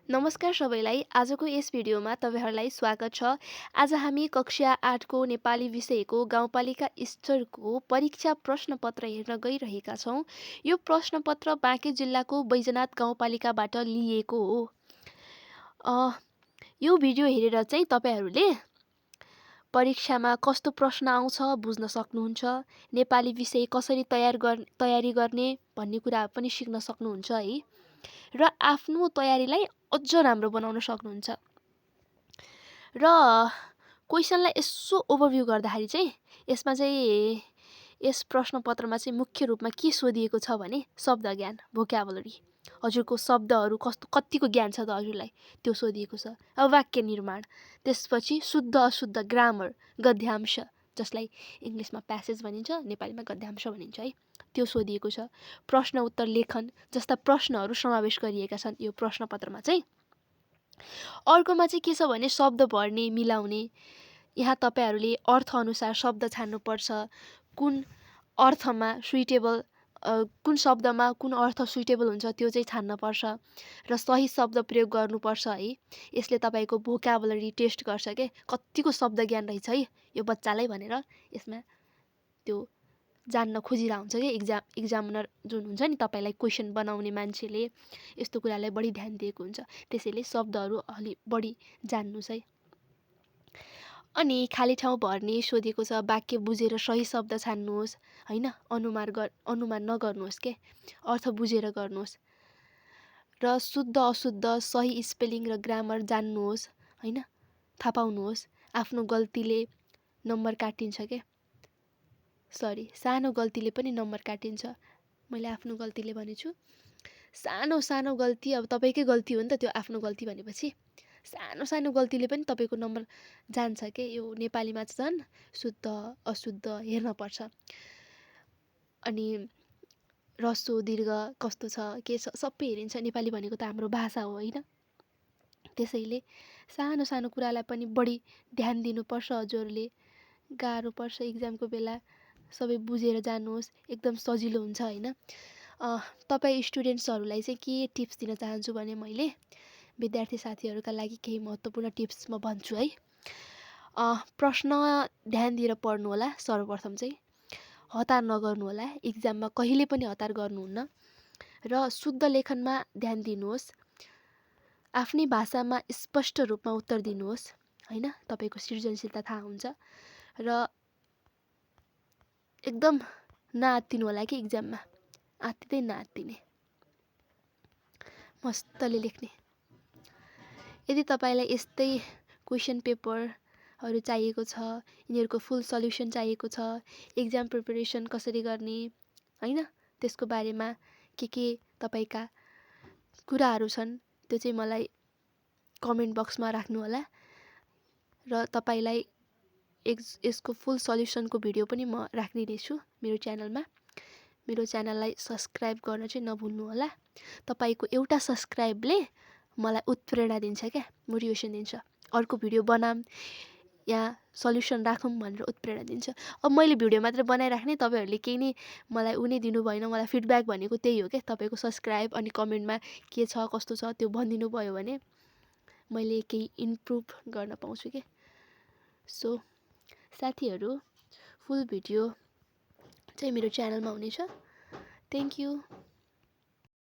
नमस्कार सबैलाई। आजको यस भिडियोमा तपाईहरुलाई स्वागत छ। आज हामी कक्षा 8 को नेपाली विषयको गाउँपालिका स्तरको परीक्षा प्रश्नपत्र हेर्न गइरहेका छौं। यो प्रश्नपत्र बाँके जिल्लाको बैजनाथ गाउँपालिकाबाट लिएको हो। यो भिडियो हेरेर चाहिँ तपाईहरुले परीक्षामा कस्तो प्रश्न आउँछ बुझ्न सक्नुहुन्छ। नेपाली विषय कसरी तयारी गर्ने भन्ने कुरा पनि सिक्न सक्नुहुन्छ है। र आफ्नो तयारीलाई अझ राम्रो बनाउन सक्नुहुन्छ। र क्वेशनलाई यसो ओभरभ्यू गर्दाखेरि चाहिँ यसमा चाहिँ यस प्रश्नपत्रमा चाहिँ मुख्य रूपमा के सोधिएको छ भने शब्द ज्ञान, भोक्याबुलरी। हजुरको शब्दहरू कतिको ज्ञान छ त हजुरलाई त्यो सोधिएको छ। अब वाक्य निर्माण, त्यसपछि शुद्ध अशुद्ध ग्रामर, गद्यांश जसलाई इङ्ग्लिसमा प्यासेज भनिन्छ, नेपालीमा गद्यांश भनिन्छ है, त्यो सोधिएको छ। प्रश्न उत्तर लेखन जस्ता प्रश्नहरू समावेश गरिएका छन् यो प्रश्नपत्रमा चाहिँ। अर्कोमा चाहिँ के छ भने शब्द भर्ने, मिलाउने। यहाँ तपाईहरुले अर्थ अनुसार शब्द छान्नुपर्छ। कुन अर्थमा सुइटेबल कुन शब्दमा कुन अर्थ सुइटेबल हुन्छ त्यो चाहिँ छान्नुपर्छ र सही शब्द प्रयोग गर्नुपर्छ है। यसले तपाईको भोक्याबुलरी टेस्ट गर्छ के कतिको शब्द ज्ञान रहेछ है यो बच्चालाई भनेर यसमा त्यो जान्न खोजिरा हुन्छ के एक्जामिनर जुन हुन्छ नि तपाईलाई क्वेशन बनाउने मान्छेले यस्तो कुरालाई बढी ध्यान दिएको हुन्छ। त्यसैले शब्दहरू अलि बढी जान्नुस् है। अनि खाली ठाउँ भर्ने सोधेको छ। वाक्य बुझेर सही शब्द छान्नुहोस् हैन। अनुमान नगर्नुहोस् के, अर्थ बुझेर गर्नुहोस्। र शुद्ध अशुद्ध सही स्पेलिङ र ग्रामर जान्नुहोस् हैन, थाहा पाउनुहोस्। आफ्नो गल्तीले नम्बर काटिन्छ के, सरी सानो गल्तीले पनि नम्बर काटिन्छ। मैले आफ्नो गल्तीले भनेछु। सानो सानो गल्ती अब तपाईकै गल्ती हो नि त त्यो आफ्नो गल्ती भनेपछि। सानो सानो गल्तीले पनि तपाईको नम्बर जान्छ के। यो नेपालीमा चाहिँ झन् शुद्ध अशुद्ध हेर्न पर्छ। अनि ह्रस्व दीर्घ कस्तो छ के छ सबै हेरिन्छ। नेपाली भनेको त हाम्रो भाषा हो हैन। त्यसैले सानो सानो कुरालाई पनि बढी ध्यान दिनुपर्छ हजुरले। गाह्रो पर्छ एक्जामको बेला, सबै बुझेर जानुहोस्, एकदम सजिलो हुन्छ हैन। तपाई स्टुडेन्ट्सहरूलाई चाहिँ के टिप्स दिन चाहन्छु भने मैले विद्यार्थी साथीहरूका लागि केही महत्त्वपूर्ण टिप्स म भन्छु है। प्रश्न ध्यान दिएर पढ्नु होला। सर्वप्रथम चाहिँ हतार नगर्नु होला। एक्जाममा कहिले पनि हतार गर्नुहुन्न। र शुद्ध लेखनमा ध्यान दिनुहोस्। आफ्नै भाषामा स्पष्ट रूपमा उत्तर दिनुहोस् हैन। तपाईको सृजनशीलता थाहा हुन्छ। र एकदम नआत्तिनु होला कि एक्जाममा, आत्तिँदै नआत्तिने, मस्तले लेख्ने। यदि तपाईलाई यस्तै क्वेशन पेपरहरू चाहिएको छ, यिनीहरूको फुल सल्युसन चाहिएको छ, एक्जाम प्रिपरेसन कसरी गर्ने हैन, त्यसको बारेमा के तपाईका कुराहरू छन् त्यो चाहिँ मलाई कमेन्ट बक्समा राख्नु होला। र तपाईलाई यसको फुल सल्युसनको भिडियो पनि म राख्दिनेछु मेरो च्यानलमा। मेरो च्यानललाई सब्स्क्राइब गर्न चाहिँ नभुल्नु होला। तपाईको एउटा सब्स्क्राइबले मलाई उत्प्रेरणा दिन्छ क्या, मोटिभेसन दिन्छ। अर्को भिडियो बनाम या सल्युसन राखौँ भनेर उत्प्रेरणा दिन्छ। अब मैले भिडियो मात्र बनाइराख्ने, तपाईहरुले केही नै मलाई उनी दिनु भएन। मलाई फिडब्याक भनेको त्यही हो क्या। तपाईको सब्स्क्राइब अनि कमेन्टमा के छ कस्तो छ त्यो भनिदिनु भयो भने मैले केही इम्प्रुभ गर्न पाउँछु के। सो साथीहरू फुल भिडियो चाहिँ मेरो च्यानलमा हुनेछ। Thank you.